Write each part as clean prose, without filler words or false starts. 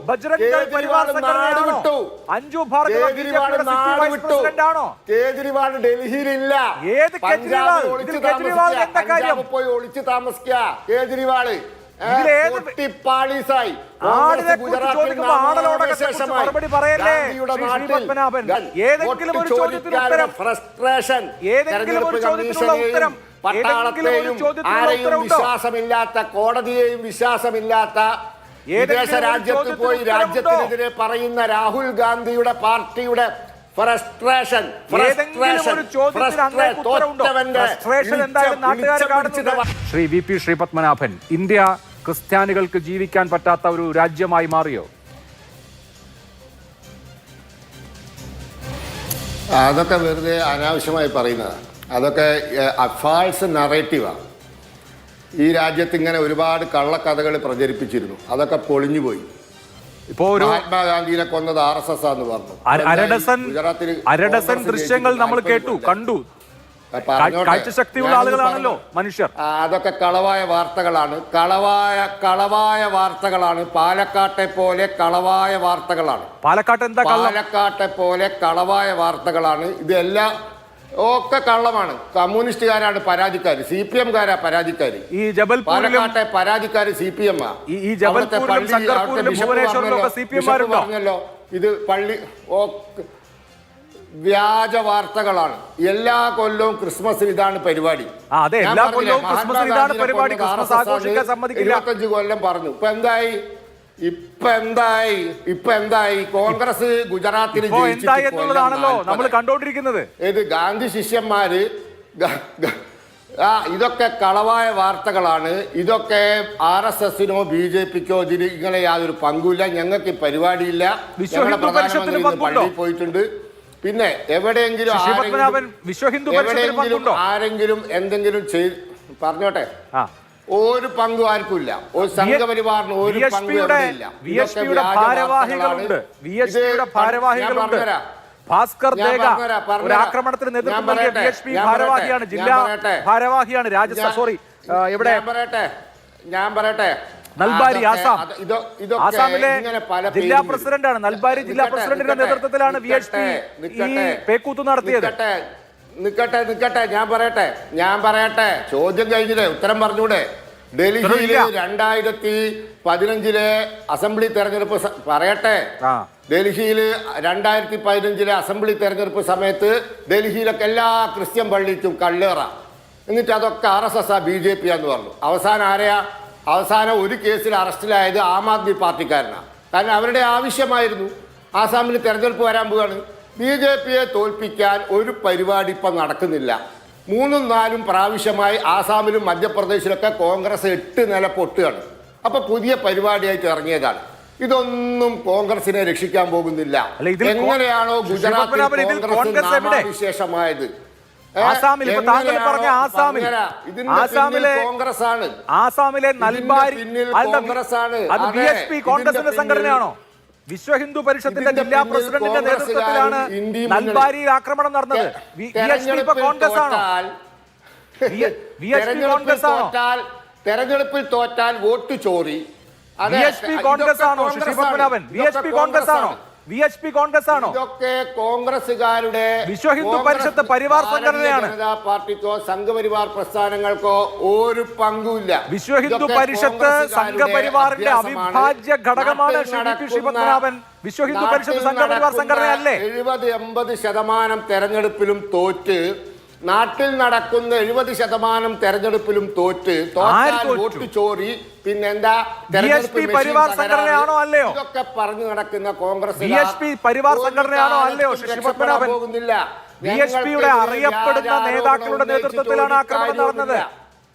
ബജ്രംഗ് ദൾ പരിവാർ സംഘടനയാണോ? അഞ്ജു ഭാർഗവ പ്രസിഡന്റാണോ? കേജ്രിവാൾ ഡൽഹിയിലില്ല. ഏത് കേജ്രിവാൾ? എന്താ കാര്യം? പോയി ഒളിച്ചു താമസിക്കുക കേജ്രിവാള്. പാളീസായി മറുപടി പറയല്ലേ പത്മനാഭൻ? ഏതെങ്കിലും ഒരു ചോദ്യത്തിന് ഉത്തരം, ഏതെങ്കിലും ഒരു ചോദ്യത്തിനുള്ള ഉത്തരം, ആരെയും വിശ്വാസമില്ലാത്ത, കോടതിയെയും വിശ്വാസമില്ലാത്ത വിദേശ രാജ്യത്ത് പോയി രാജ്യത്തിനെതിരെ പറയുന്ന രാഹുൽ ഗാന്ധിയുടെ പാർട്ടിയുടെ Shri V P Sreepadmanabhan, India ക്രിസ്ത്യാനികൾക്ക് ജീവിക്കാൻ പറ്റാത്ത ഒരു രാജ്യമായി മാറിയോ? അതൊക്കെ വെറുതെ അനാവശ്യമായി പറയുന്നതാണ്. അതൊക്കെ ഫാൾസ് നറേറ്റീവാണ്. ഈ രാജ്യത്ത് ഇങ്ങനെ ഒരുപാട് കള്ളക്കഥകൾ പ്രചരിപ്പിച്ചിരുന്നു. അതൊക്കെ പൊളിഞ്ഞുപോയി. ഇപ്പോ മഹാത്മാഗാന്ധിനെ കൊന്നത് RSS ആന്ന് പറഞ്ഞു. അരഡസൻ ദൃശ്യങ്ങൾ നമ്മൾ കേട്ടു, കണ്ടു. കാഴ്ചശക്തിയുള്ള ആളുകളാണല്ലോ മനുഷ്യർ. അതൊക്കെ കളവായ വാർത്തകളാണ്. കളവായ വാർത്തകളാണ്. പാലക്കാട്ടെ പോലെ കളവായ വാർത്തകളാണ്. പാലക്കാട്ടെ പോലെ കളവായ വാർത്തകളാണ്. ഇതെല്ലാം ഒക്കെ കള്ളമാണ്. കമ്മ്യൂണിസ്റ്റുകാരാണ് പരാതിക്കാര്, CPM-കാരാ പരാതിക്കാര്. ഈ പാലക്കാട്ടെ പരാതിക്കാര് CPM പറഞ്ഞല്ലോ. ഇത് പള്ളി വ്യാജ വാർത്തകളാണ്. എല്ലാ കൊല്ലവും ക്രിസ്മസിന് ഇതാണ് പരിപാടി. 25 കൊല്ലം പറഞ്ഞു. ഇപ്പൊ എന്തായി? കോൺഗ്രസ് ഗുജറാത്തിൽ എന്നുള്ളതാണല്ലോ നമ്മൾ കണ്ടോണ്ടിരിക്കുന്നത്. ഏത് ഗാന്ധി ശിഷ്യന്മാര് ഇതൊക്കെ കളവായ വാർത്തകളാണ്. ഇതൊക്കെ RSS-നോ BJP-ക്കോ ഇതിന് ഇങ്ങനെ യാതൊരു പങ്കുമില്ല. ഞങ്ങൾക്ക് പരിപാടിയില്ല. പ്രധാനമന്ത്രി പള്ളിയിൽ പോയിട്ടുണ്ട്. പിന്നെ എവിടെയെങ്കിലും ആരെങ്കിലും എന്തെങ്കിലും പറഞ്ഞോട്ടെ, ഒരു പങ്കും ആർക്കുമില്ല. ഒരു സംഘപരിവാറിന് ഒരു പങ്കും ഭാസ്കർ ആക്രമണത്തിന് നേതൃത്വം നൽകിയ VHP ഭാരവാഹിയാണ്, ജില്ലാ ഭാരവാഹിയാണ്. ഞാൻ പറയട്ടെ, നൽബാരി ആസാമിലെ ജില്ലാ പ്രസിഡന്റാണ്. നൽബാരി ജില്ലാ പ്രസിഡന്റിന്റെ നേതൃത്വത്തിലാണ് VHP പേക്കൂത്ത് നടത്തിയത്. നിക്കട്ടെ ഞാൻ പറയട്ടെ. ചോദ്യം കഴിഞ്ഞില്ലേ? ഉത്തരം പറഞ്ഞൂടെ? ഡൽഹിയിൽ 2015 അസംബ്ലി തെരഞ്ഞെടുപ്പ് പറയട്ടെ. ഡൽഹിയിൽ 2015 അസംബ്ലി തെരഞ്ഞെടുപ്പ് സമയത്ത് ഡൽഹിയിലൊക്കെ എല്ലാ ക്രിസ്ത്യൻ പള്ളിക്കും കല്ലേറ. എന്നിട്ട് അതൊക്കെ RSS BJP എന്ന് പറഞ്ഞു. അവസാനം ഒരു കേസിൽ അറസ്റ്റിലായത് ആം ആദ്മി പാർട്ടിക്കാരനാണ്. കാരണം അവരുടെ ആവശ്യമായിരുന്നു. ആസാമിൽ തെരഞ്ഞെടുപ്പ് വരാൻ പോവുകയാണ്. BJP-യെ തോൽപ്പിക്കാൻ ഒരു പരിപാടി ഇപ്പം നടക്കുന്നില്ല. 3-4 പ്രാവശ്യമായി ആസാമിലും മധ്യപ്രദേശിലൊക്കെ കോൺഗ്രസ് 8 നില പൊട്ടുകയാണ്. അപ്പൊ പുതിയ പരിപാടിയായിട്ട് ഇറങ്ങിയതാണ്. ഇതൊന്നും കോൺഗ്രസിനെ രക്ഷിക്കാൻ പോകുന്നില്ല. എങ്ങനെയാണോ ഗുജറാത്തിൽ കോൺഗ്രസ് നാമാവിശേഷമായത്, ആസാമിലെ നൽബാരി കോൺഗ്രസിന്റെ സംഘടനയാണോ? വിശ്വ ഹിന്ദു പരിഷത്തിന്റെ ജില്ലാ പ്രസിഡന്റിന്റെ നേതൃത്വത്തിലാണ് നൽബാരിയിൽ ആക്രമണം നടന്നത്. തെരഞ്ഞെടുപ്പിൽ തോറ്റാൽ വോട്ട് ചോറി. VHP കോൺഗ്രസ് ആണോ? VHP കോൺഗ്രസ് ആണോ? ഇതൊക്കെ കോൺഗ്രസുകാരുടെ വിശ്വ ഹിന്ദു പരിഷത്ത് പരിവാർ സംഘടനയാണ്. ജനതാ പാർട്ടിക്കോ സംഘപരിവാർ പ്രസ്ഥാനങ്ങൾക്കോ ഒരു പങ്കുമില്ല. വിശ്വ ഹിന്ദു പരിഷത്ത് സംഘപരിവാറിന്റെ അവിഭാജ്യ ഘടകമാണ്. ശ്രീപത്മനാഭൻ, വിശ്വ ഹിന്ദു പരിഷത്ത് സംഘപരിവാർ സംഘടനയല്ലേ? 70-80% തെരഞ്ഞെടുപ്പിലും തോറ്റ്, നാട്ടിൽ നടക്കുന്ന 70% തെരഞ്ഞെടുപ്പിലും തോറ്റാൽ വോട്ട് ചോറി. പിന്നെന്താ? പരിവാർ സംഘടനയാണോ അല്ലയോ? ഇതൊക്കെ പറഞ്ഞു നടക്കുന്ന കോൺഗ്രസ് VHP പരിവാർ സംഘടനയാണോ അല്ലയോ? ശ്രീപത്മനാഭൻ, VHP-യുടെ അറിയപ്പെടുന്ന നേതാക്കളുടെ നേതൃത്വത്തിലാണ് ആക്രമണം നടന്നത്.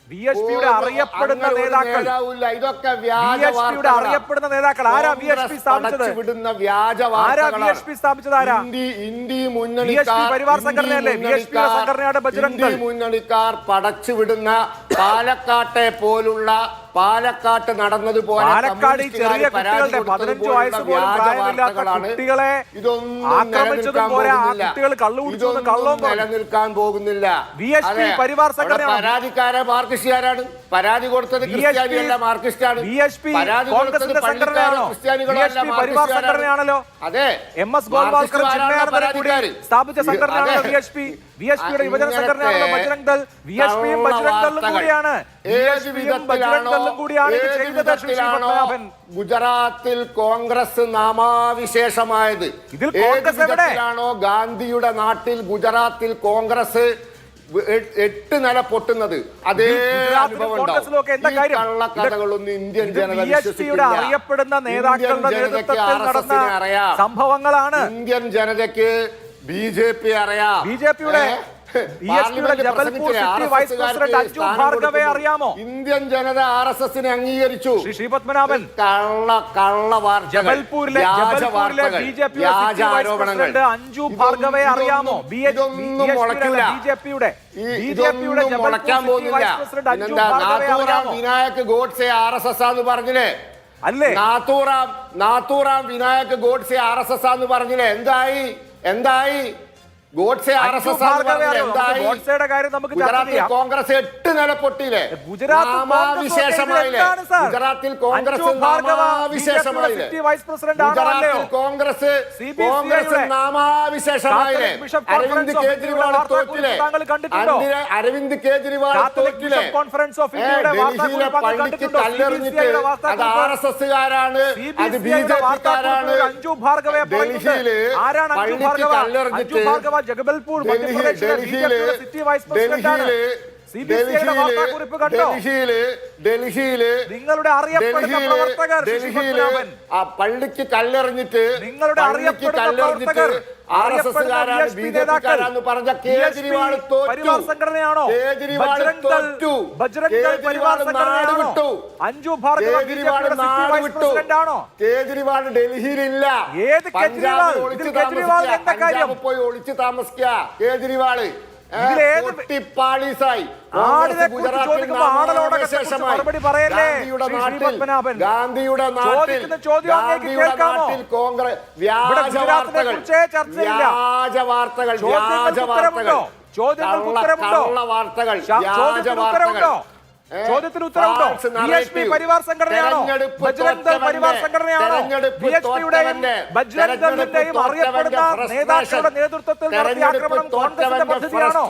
VHP-യുടെ അറിയപ്പെടുന്ന നേതാക്കൾ, VHP-യുടെ അറിയപ്പെടുന്ന നേതാക്കൾ ആരാ VHP സ്ഥാപിച്ചത്? പരിവാർ സംഘടനയല്ലേ? VHP സംഘടനയുടെ ബജ്രംഗ് ദൾ മുന്നണിക്കാർ പടച്ചുവിടുന്ന പാലക്കാട്ടെ പോലുള്ള പാലക്കാട്ട് നടന്നതുപോലെ പാലക്കാട് ഈ ചെറിയ കുട്ടികളുടെ 15 വയസ്സ് പോലും പ്രായമില്ലാത്ത കുട്ടികളെ ആക്രമിച്ചതും പോരാ, ആ കുട്ടികൾ കള്ളുകുടിച്ചു കള്ളവും നിലനിൽക്കാൻ പോകുന്നില്ല. VHP പരിവാർ സംഘടനയാണ്. പരാതിക്കാരെ മാർക്സിസ്റ്റുകാരാണ്, പരാതി കൊടുത്തത് ക്രിസ്ത്യാനിയല്ല മാർക്സിസ്റ്റാണ്. പരാതി കൊടുത്തത് പള്ളിക്കാരോ ക്രിസ്ത്യാനികളല്ല മാർക്സിസ്റ്റുകാരാണല്ലോ. അതെ, MS ഗോൾവാൾക്കർ കൂടി സ്ഥാപിച്ച സംഘടനയാണല്ലോ VHP. VHPയുടെ യുവജന സംഘടനയാണല്ലോ ബജ്രംഗ് ദൾ. VHPയും ബജ്രംഗ് ദളും കൂടിയാണ്. ഗുജറാത്തിൽ കോൺഗ്രസ് നാമാവിശേഷമായത്? ഇതിൽ കോൺഗ്രസ് എവിടെയാണോ ഗാന്ധിയുടെ നാട്ടിൽ ഗുജറാത്തിൽ കോൺഗ്രസ് 8 നില പൊട്ടുന്നത് അതേ കള്ളക്കഥകളൊന്നും ഇന്ത്യൻ ജനത വിശ്വസിക്കില്ല. അറിയപ്പെടുന്ന നേതാക്കളുടെ നേതൃത്വത്തിൽ നടന്ന സംഭവങ്ങളാണ്. ഇന്ത്യൻ ജനതയ്ക്ക് BJP അറിയാം. BJPയുടെ Jabalpur city vice president Anju ഭാർഗവയെ അറിയാമോ? ഇന്ത്യൻ ജനത RSSനെ അംഗീകരിച്ചു. ശ്രീ പത്മനാഭൻ, കള്ള വാർത്തകൾ, ജബൽപൂരിലെ BJP പ്രസിഡന്റ് അഞ്ജു ഭാർഗവയെ അറിയാമോ? BJPയുടെ മുളയ്ക്കാൻ പോകുന്നില്ല. വിനായക് ഗോഡ്സെ RSS ആന്ന് പറഞ്ഞില്ലേ? അല്ലേ, നാത്തൂറാം വിനായക് ഗോഡ്സെ RSS ആന്ന് പറഞ്ഞില്ലേ? എന്തായി ഗോഡ്സെ RSS ഗോഡ്സെയുടെ കാര്യം നമുക്ക് കോൺഗ്രസ് 8 നില പൊട്ടിയില്ലേ? നാമാവിശേഷമായില്ലേ? ഗുജറാത്തിൽ കോൺഗ്രസ് നാമാവിശേഷമായില്ലേ? ഗുജറാത്തിൽ കോൺഗ്രസ് നാമാവിശേഷമായില്ലേ? അരവിന്ദ് കേജ്രിവാൾ തോറ്റില്ലേ? അരവിന്ദ് കേജ്രിവാൾ തോറ്റില്ലേ? ഡൽഹിയിലെ പള്ളിക്ക് കല്ലെറിഞ്ഞിട്ട് അത് RSSകാരാണ്, അത് BJPക്കാരാണ്. ഡൽഹിയില് പള്ളിക്ക് കല്ലെറിഞ്ഞിട്ട് ജബൽപൂർ നിങ്ങളുടെ അറിയപ്പെടുന്ന പ്രവർത്തകർ പള്ളിക്ക് കല്ലെറിഞ്ഞിട്ട് RSSകാരാണ്, BJPക്കാരാന്ന് പറഞ്ഞ കേജ്രിവാൾ തോറ്റു. സംഘടനയാണോ? അഞ്ജു ഭാർഗവ കേജ്രിവാൾ ഡൽഹിയിലില്ല. ഏത് കേജ്രിവാൾ പോയി ഒളിച്ചു താമസിക്ക കേജ്രിവാള്. പാളീസായി ഗാന്ധിയുടെ നാട്ടിൽ കോൺഗ്രസ് വ്യാജ വാർത്തകൾ ചോദ്യത്തിന് ഉത്തരവുണ്ടോ? VHP പരിവാർ സംഘടനയാണോ? ബജ്രംഗ് ദൾ പരിവാർ സംഘടനയാണോ? VHPയുടെയും ബജ്രംഗ് ദളിന്റെയും അറിയപ്പെടുന്ന നേതാക്കളുടെ നേതൃത്വത്തിൽ നടത്തിയ ആക്രമണം കോൺഗ്രസിന്റെ പദ്ധതിയാണോ?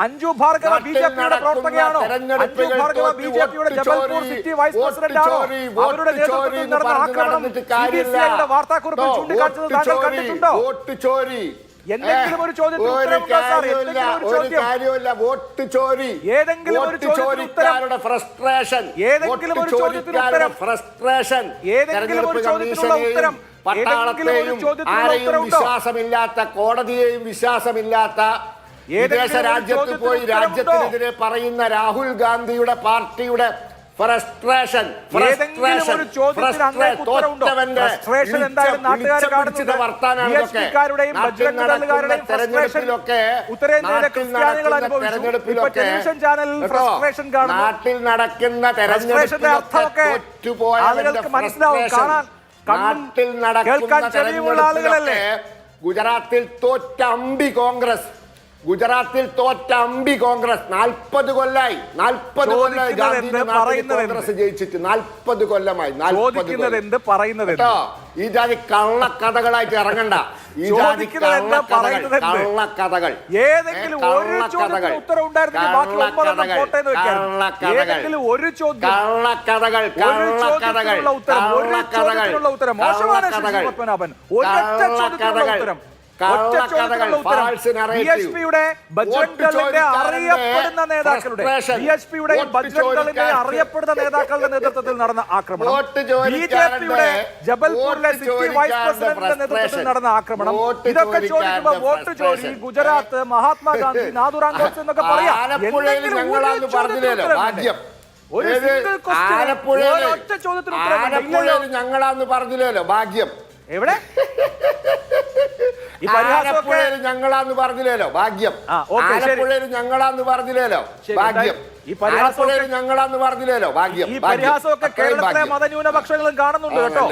അഞ്ജു ഭാർഗവ BJPയുടെ പ്രവർത്തകയാണോ? അഞ്ജു ഭാർഗവ BJPയുടെ ജബൽപൂർ സിറ്റി വൈസ് പ്രസിഡന്റ് ആണോ? അവരുടെ നേതൃത്വത്തിൽ നടന്ന ആക്രമണം CBCIയുടെ വാർത്താക്കുറിപ്പിൽ ചൂണ്ടിക്കാണിച്ചത് താങ്കൾ കണ്ടിട്ടുണ്ടോ? എന്തെങ്കിലും ഒരു ചോദ്യത്തിന് വിശ്വാസമില്ലാത്ത, കോടതിയെയും വിശ്വാസമില്ലാത്ത, വിദേശ രാജ്യത്ത് പോയി രാജ്യത്തിനെതിരെ പറയുന്ന രാഹുൽ ഗാന്ധിയുടെ പാർട്ടിയുടെ ഫ്രസ്ട്രേഷൻ നാട്ടിൽ നടക്കുന്ന തെരഞ്ഞെടുപ്പിലൊക്കെ ഗുജറാത്തിൽ തോറ്റ അമ്പി കോൺഗ്രസ് 40 കൊല്ലായി. 40 കൊല്ലമായി കോൺഗ്രസ് ജയിച്ചിട്ട് 40 കൊല്ലമായി. ഈ ജാതി കള്ളക്കഥകളായിട്ട് ഇറങ്ങണ്ട. ഈ ജാതി കള്ളക്കഥകൾ ഏതെങ്കിലും ഒരു ചോദ്യത്തിന് ഉത്തരം ഉണ്ടായിരുന്നെങ്കിൽ ബാക്കി 9 കോട്ടയെന്ന് വെക്കാം. ഏതെങ്കിലും ഒരു ചോദ്യം, കള്ളക്കഥകൾ ഉത്തരം മോശമാണ്. പത്മനാഭൻ ഒരൊറ്റ ചോദ്യത്തിനുള്ള ഉത്തരം VHPയുടെ ബജ്രംഗ് ദളിന്റെ അറിയപ്പെടുന്ന നേതാക്കളുടെ നേതൃത്വത്തിൽ നടന്ന ആക്രമണം, BJPയുടെ ജബൽപൂരിലെ സിറ്റി വൈസ് പ്രസിഡന്റിന്റെ നേതൃത്വത്തിൽ നടന്ന ആക്രമണം, ഇതൊക്കെ ചോദിക്കുമ്പോൾ വോട്ട് ചോരി, ഗുജറാത്ത്, മഹാത്മാഗാന്ധി, നാഥുറാം ഗോഡ്സെ എന്നൊക്കെ പറയാം. ഞങ്ങളാന്ന് പറഞ്ഞില്ലല്ലോ ഭാഗ്യം. എവിടെ ഞങ്ങളാന്ന് പറഞ്ഞില്ലല്ലോ ഭാഗ്യം. ആലപ്പുഴയിൽ ഞങ്ങളാന്ന് പറഞ്ഞില്ലല്ലോ ഭാഗ്യം. ഈ പരിഹാസമൊക്കെ ഞങ്ങളാന്ന് പറഞ്ഞില്ലല്ലോ. ഭാഗ്യം. ഈ പരിഹാസമൊക്കെ അത്രയും കേരളത്തിലെ ഭാഗ്യം. മതന്യൂനപക്ഷങ്ങളും കാണുന്നുണ്ട് കേട്ടോ.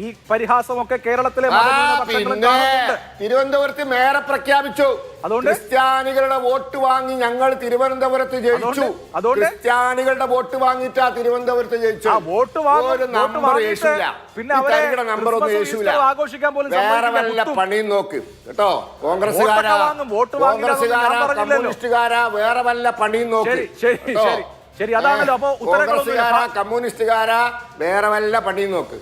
ഈ പരിഹാസമൊക്കെ കേരളത്തിലെ മതന്യൂനപക്ഷങ്ങളും പിന്നെ കാണുന്നുണ്ട്. തിരുവനന്തപുരത്ത് മേയറെ പ്രഖ്യാപിച്ചു. അതുകൊണ്ട് ക്രിസ്ത്യാനികളുടെ വോട്ട് വാങ്ങി ഞങ്ങൾ തിരുവനന്തപുരത്ത് ജയിച്ചു. അതുകൊണ്ട് ക്രിസ്ത്യാനികളുടെ വോട്ട് വാങ്ങിയിട്ടാ തിരുവനന്തപുരത്ത് ജയിച്ചു. വോട്ട് ഒരു നമ്പർ യേശൂല. പിന്നെ അവരെ നമ്പർ ഒന്നും യേശൂല. ആഘോഷിക്കാൻ പോലും വേറെ വല്ല പണിയും നോക്ക് കേട്ടോ. കോൺഗ്രസ്സുകാരാ, കമ്മ്യൂണിസ്റ്റുകാരാ, വേറെ വല്ല പണിയും നോക്ക്. ശരി അതാണല്ലോ. അപ്പൊ കോൺഗ്രസ്സുകാരാ, കമ്മ്യൂണിസ്റ്റുകാരാ, വേറെ വല്ല പണിയും നോക്ക്.